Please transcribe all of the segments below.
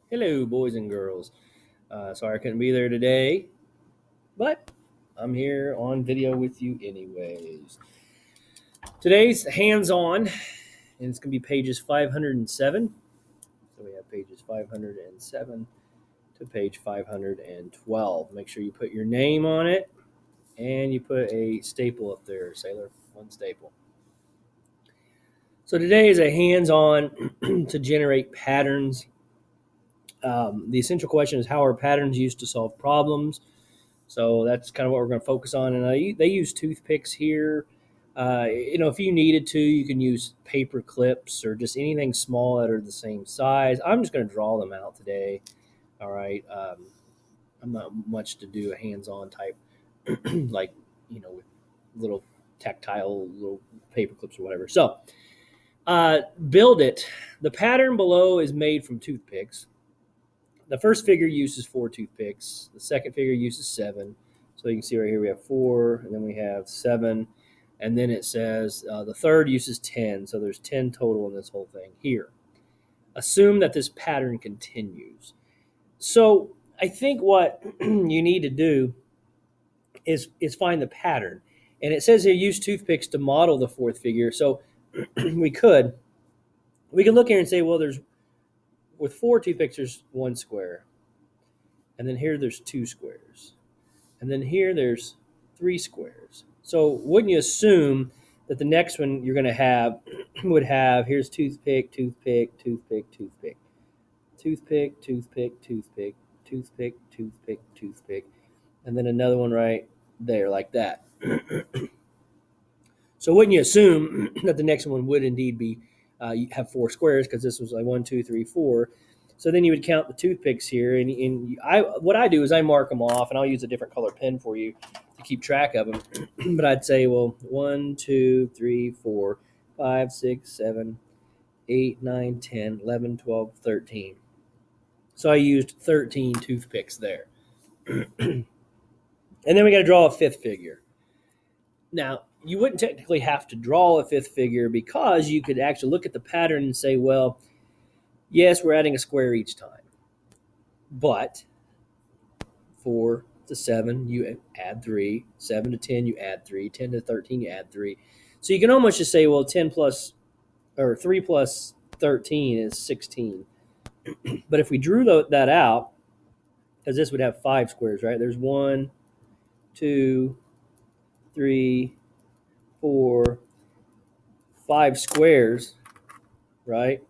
Hello, boys and girls. Sorry I couldn't be there today, but I'm here on video with you anyways. Today's hands-on, and it's going to be pages 507. So we have pages 507 to page 512. Make sure you put your name on it, and you put a staple up there, sailor, one staple. So today is a hands-on to generate patterns. The essential question is, how are patterns used to solve problems? So that's kind of what we're going to focus on. And they use toothpicks here. If you needed to, you can use paper clips or just anything small that are the same size. I'm just going to draw them out today. All right. I'm not much to do a hands-on type, like, with little tactile little paper clips or whatever. So build it. The pattern below is made from toothpicks. The first figure uses 4 toothpicks. The second figure uses 7. So you can see right here we have 4, and then we have 7. And then it says the third uses 10. So there's 10 total in this whole thing here. Assume that this pattern continues. So I think what you need to do is find the pattern. And it says here, use toothpicks to model the fourth figure. So we could look here and say, well, with 4 toothpicks, there's 1 square. And then here there's 2 squares. And then here there's 3 squares. So wouldn't you assume that the next one you're going to have would have, here's toothpick, toothpick, toothpick, toothpick, toothpick, toothpick, toothpick, toothpick, toothpick, toothpick, and then another one right there like that. So wouldn't you assume that the next one would indeed be you have 4 squares, because this was like 1, 2, 3, 4. So then you would count the toothpicks here, and what I do is I mark them off, and I'll use a different color pen for you to keep track of them. But I'd say, well, 1, 2, 3, 4, 5, 6, 7, 8, 9, 10, 11, 12, 13. So I used 13 toothpicks there. And then we got to draw a fifth figure. Now, you wouldn't technically have to draw a fifth figure, because you could actually look at the pattern and say, well, yes, we're adding a square each time. But 4 to 7, you add 3. 7 to 10, you add 3. 10 to 13, you add 3. So you can almost just say, well, 3 plus 13 is 16. But if we drew that out, because this would have 5 squares, right? There's 1, 2, 3, 4, 5 squares, right?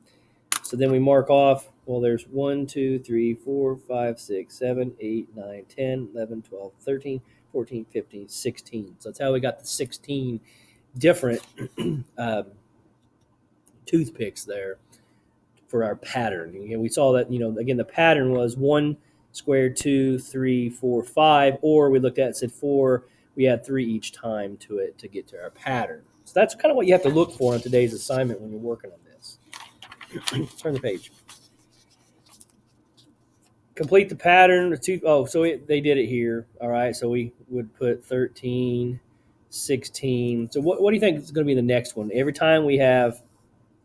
So then we mark off, well, there's 1, 2, 3, 4, 5, 6, 7, 8, 9, 10, 11, 12, 13, 14, 15, 16. So that's how we got the 16 different toothpicks there for our pattern. And we saw that, again, the pattern was 1 square, 2, 3, 4, 5, or we looked at it and said 4, we add 3 each time to it to get to our pattern. So that's kind of what you have to look for on today's assignment when you're working on this. Turn the page. Complete the pattern. They did it here. All right, so we would put 13, 16. So what do you think is going to be the next one? Every time we have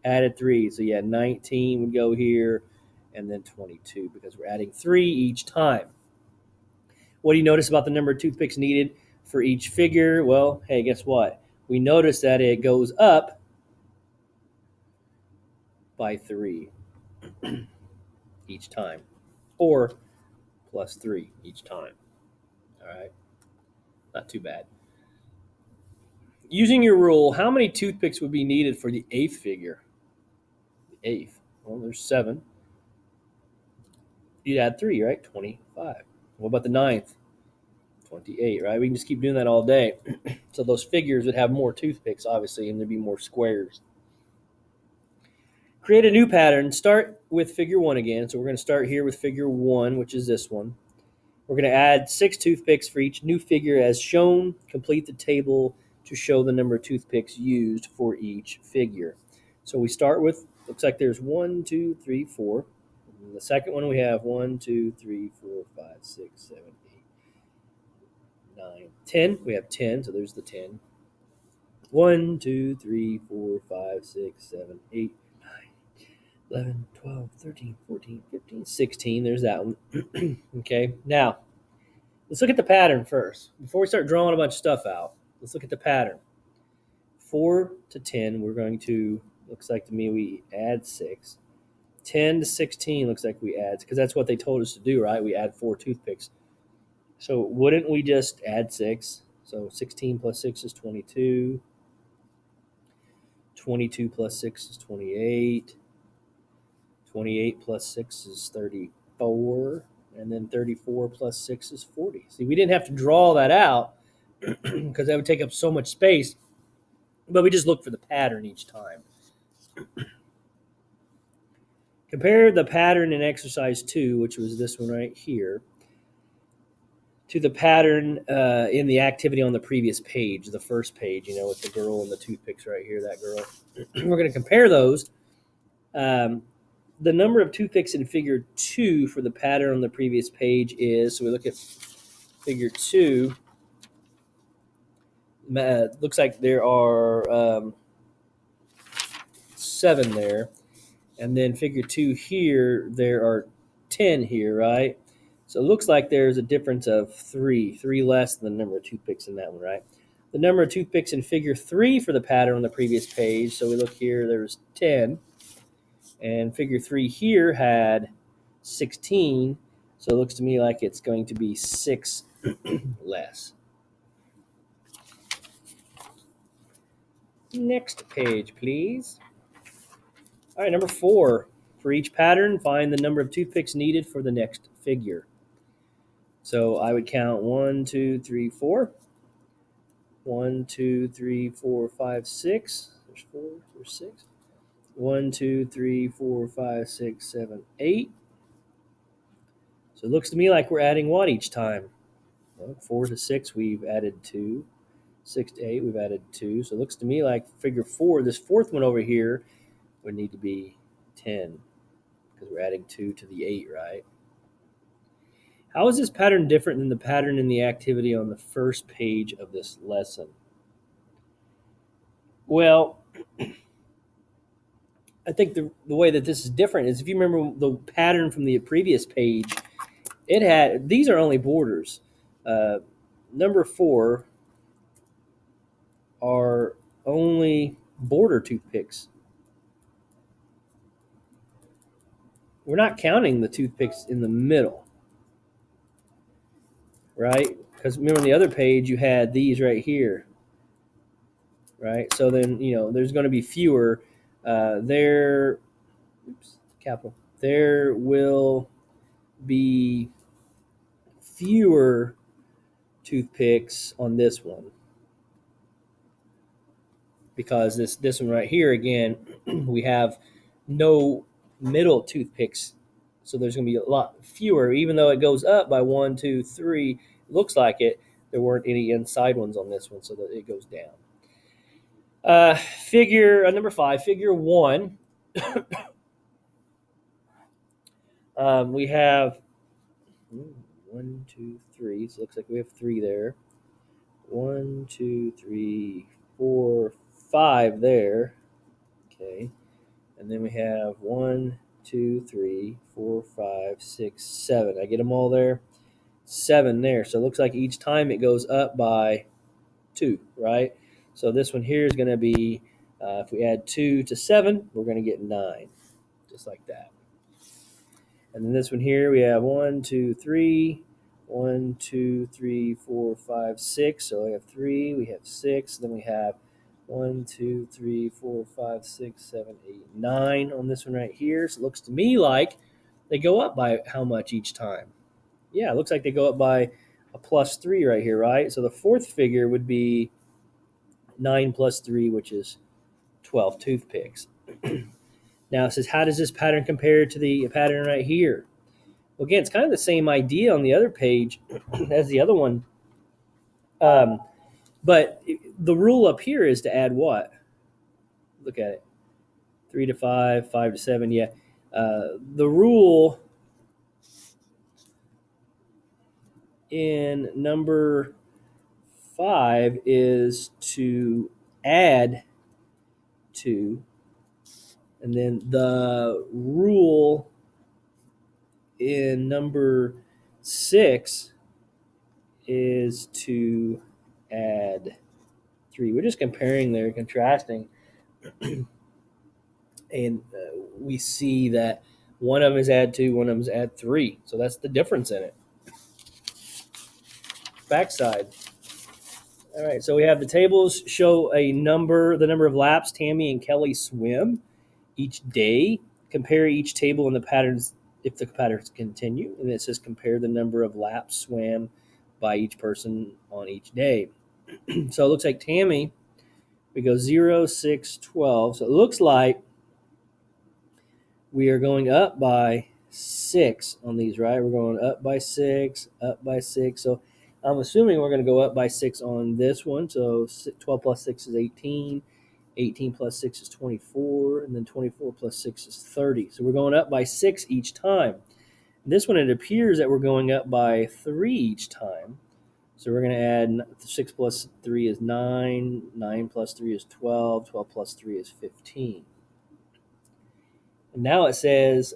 added 3. So 19 would go here, and then 22, because we're adding 3 each time. What do you notice about the number of toothpicks needed for each figure? Well, hey, guess what? We notice that it goes up by 3 each time, or plus 3 each time. All right, not too bad. Using your rule, how many toothpicks would be needed for the 8th figure? The 8th, well, there's 7. You'd add 3, right? 25. What about the 9th? 28, right? We can just keep doing that all day. So those figures would have more toothpicks, obviously, and there'd be more squares. Create a new pattern. Start with figure 1 again. So we're going to start here with figure 1, which is this one. We're going to add 6 toothpicks for each new figure as shown. Complete the table to show the number of toothpicks used for each figure. So we start with, looks like there's 1, 2, 3, 4. And the second one we have 1, 2, 3, 4, 5, 6, 7, 8, 9, 10. We have 10, so there's the 10. 1, 2, 3, 4, 5, 6, 7, 8, 9, 11, 12, 13, 14, 15, 16. There's that one. Okay, now let's look at the pattern first. Before we start drawing a bunch of stuff out, let's look at the pattern. 4 to 10, we're going to, looks like to me, we add 6. 10 to 16 looks like we add, because that's what they told us to do, right? We add 4 toothpicks. So wouldn't we just add 6? So 16 plus 6 is 22. 22 plus 6 is 28. 28 plus 6 is 34. And then 34 plus 6 is 40. See, we didn't have to draw that out because that would take up so much space. But we just look for the pattern each time. Compare the pattern in exercise 2, which was this one right here, to the pattern in the activity on the previous page, the first page, with the girl and the toothpicks right here, that girl. We're going to compare those. The number of toothpicks in figure 2 for the pattern on the previous page is, so we look at figure 2, looks like there are 7 there. And then figure 2 here, there are 10 here, right? So it looks like there's a difference of 3 less than the number of toothpicks in that one, right? The number of toothpicks in figure 3 for the pattern on the previous page, so we look here, there's 10. And figure 3 here had 16, so it looks to me like it's going to be 6 less. Next page, please. All right, number 4. For each pattern, find the number of toothpicks needed for the next figure. So I would count 1, 2, 3, 4. 1, 2, 3, 4, 5, 6. There's 4, there's 6. 1, 2, 3, 4, 5, 6, 7, 8. So it looks to me like we're adding what each time? Well, 4 to 6, we've added 2. 6 to 8, we've added 2. So it looks to me like figure 4, this fourth one over here, would need to be 10 because we're adding 2 to the 8, right? How is this pattern different than the pattern in the activity on the first page of this lesson? Well, I think the way that this is different is if you remember the pattern from the previous page, it had, these are only borders. Number 4 are only border toothpicks. We're not counting the toothpicks in the middle, right? Because remember on the other page you had these right here, right? So then, there's going to be fewer. There will be fewer toothpicks on this one because this one right here, again, we have no middle toothpicks, so there's going to be a lot fewer, even though it goes up by 1, 2, 3. It looks like it. There weren't any inside ones on this one, so that it goes down. Figure number 5, figure 1. We have 1, 2, 3. So it looks like we have 3 there. 1, 2, 3, 4, 5 there. Okay. And then we have 1, 2, 3, 4, 5, 6, 7. I get them all there? 7 there. So it looks like each time it goes up by 2, right? So this one here is going to be, if we add 2 to 7, we're going to get 9, just like that. And then this one here, we have 1, 2, 3, 1, 2, 3, 4, 5, 6. So we have 3, we have 6. Then we have 1, 2, 3, 4, 5, 6, 7, 8, 9 on this one right here. So it looks to me like they go up by how much each time? Yeah, it looks like they go up by a plus 3 right here, right? So the fourth figure would be 9 plus 3, which is 12 toothpicks. Now it says, how does this pattern compare to the pattern right here? Well, again, it's kind of the same idea on the other page as the other one. But the rule up here is to add what? Look at it. 3 to 5, 5 to 7, yeah. The rule in number 5 is to add 2. And then the rule in number 6 is to add 3. We're just comparing there, contrasting. And we see that one of them is add 2, one of them is add 3. So that's the difference in it. Backside. All right, so we have the tables show the number of laps Tammy and Kelly swim each day. Compare each table and the patterns if the patterns continue. And it says compare the number of laps swam by each person on each day. So it looks like Tammy, we go 0, 6, 12. So it looks like we are going up by 6 on these, right? We're going up by 6, up by 6. So I'm assuming we're going to go up by 6 on this one. So 12 plus 6 is 18. 18 plus 6 is 24. And then 24 plus 6 is 30. So we're going up by 6 each time. This one, it appears that we're going up by 3 each time. So we're going to add 6 plus 3 is 9. 9 plus 3 is 12. 12 plus 3 is 15. And now it says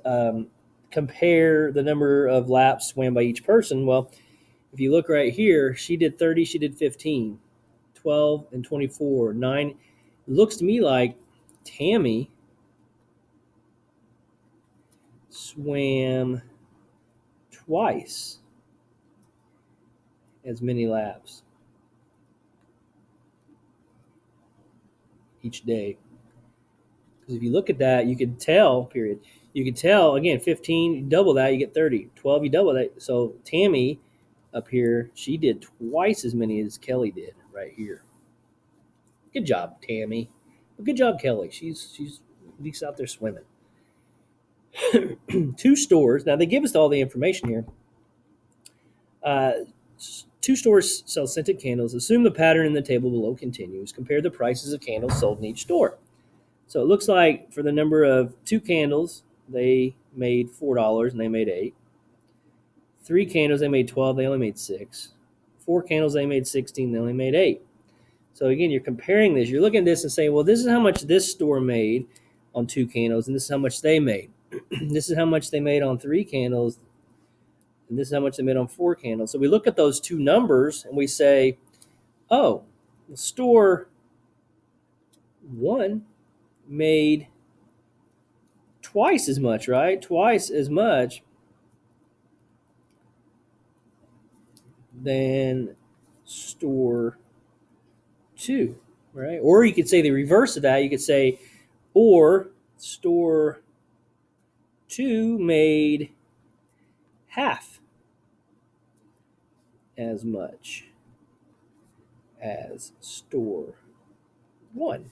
compare the number of laps swam by each person. Well, if you look right here, she did 30, she did 15, 12, and 24, 9. It looks to me like Tammy swam twice as many laps each day. Because if you look at that, you can tell, you can tell, again, 15, you double that, you get 30. 12, you double that. So Tammy up here, she did twice as many as Kelly did right here. Good job, Tammy. Good job, Kelly. She's at least out there swimming. 2 stores. Now, they give us all the information here. 2 stores sell scented candles. Assume the pattern in the table below continues. Compare the prices of candles sold in each store. So it looks like for the number of 2 candles, they made $4 and they made 8. 3 candles, they made 12, they only made 6. 4 candles, they made 16, they only made 8. So again, you're comparing this. You're looking at this and saying, well, this is how much this store made on 2 candles, and this is how much they made. This is how much they made on 3 candles, and this is how much they made on 4 candles. So we look at those 2 numbers and we say, oh, the store 1 made twice as much, right? Twice as much than store 2, right? Or you could say the reverse of that. You could say, or store 2 made half as much as store 1.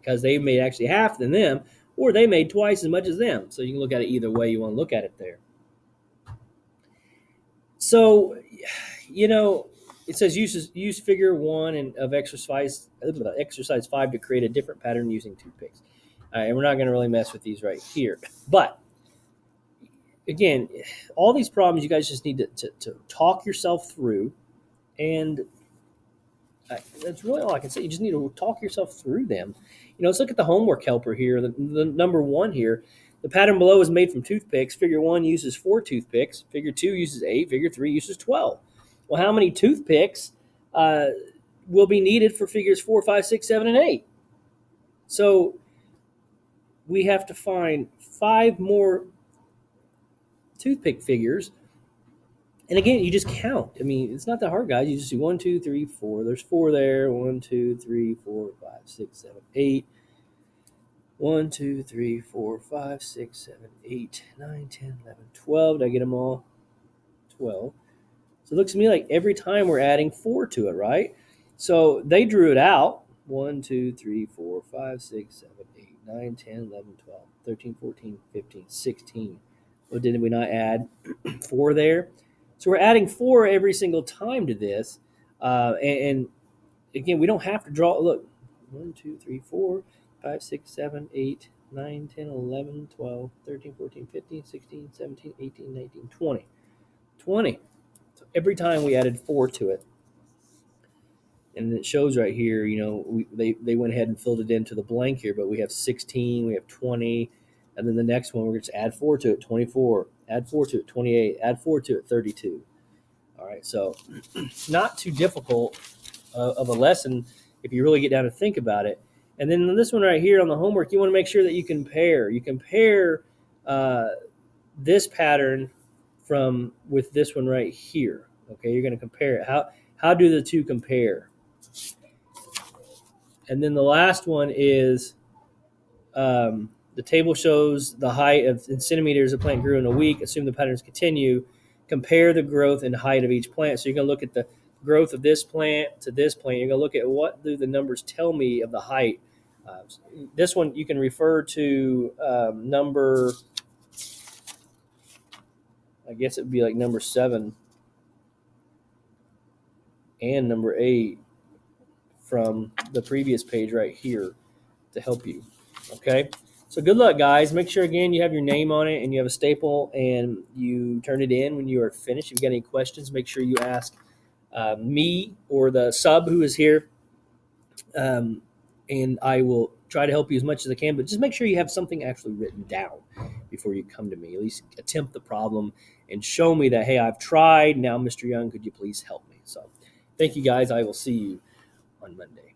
Because they made actually half than them, or they made twice as much as them. So you can look at it either way you want to look at it there. So, it says use figure 1 of exercise 5 to create a different pattern using toothpicks. And we're not going to really mess with these right here. But, again, all these problems you guys just need to talk yourself through. And that's really all I can say. You just need to talk yourself through them. Let's look at the homework helper here, the number 1 here. The pattern below is made from toothpicks. Figure 1 uses 4 toothpicks. Figure 2 uses 8. Figure 3 uses 12. Well, how many toothpicks will be needed for figures 4, 5, 6, 7, and 8? So we have to find 5 more toothpick figures. And again, you just count. I mean, it's not that hard, guys. You just do 1, 2, 3, 4. There's 4 there. 1, 2, 3, 4, 5, 6, 7, 8. 1, 2, 3, 4, 5, 6, 7, 8, 9, 10, 11, 12. Did I get them all? 12. So it looks to me like every time we're adding 4 to it, right? So they drew it out. 1, 2, 3, 4, 5, 6, 7, 8, 9, 10, 11, 12, 13, 14, 15, 16. Well, did we not add 4 there? So we're adding 4 every single time to this. And again, we don't have to draw. Look, 1, 2, 3, 4, 5, 6, 7, 8, 9, 10, 11, 12, 13, 14, 15, 16, 17, 18, 19, 20. 20. So every time we added 4 to it. And it shows right here, they went ahead and filled it into the blank here, but we have 16, we have 20, and then the next one, we're going to add 4 to it, 24, add 4 to it, 28, add 4 to it, 32. All right, so not too difficult of a lesson if you really get down to think about it. And then this one right here on the homework, you want to make sure that you compare. You compare this pattern with this one right here. Okay, you're going to compare it. How do the two compare? And then the last one is the table shows the height in centimeters a plant grew in a week. Assume the patterns continue. Compare the growth and height of each plant. So you're going to look at the growth of this plant to this plant. You're going to look at what do the numbers tell me of the height. This one you can refer to number, I guess it would be like number 7 and number 8 from the previous page right here to help you. Okay, so good luck, guys. Make sure, again, you have your name on it and you have a staple and you turn it in when you are finished. If you've got any questions, make sure you ask me or the sub who is here, and I will try to help you as much as I can, but just make sure you have something actually written down before you come to me. At least attempt the problem and show me that, hey, I've tried. Now, Mr. Young, could you please help me? So thank you, guys. I will see you on Monday.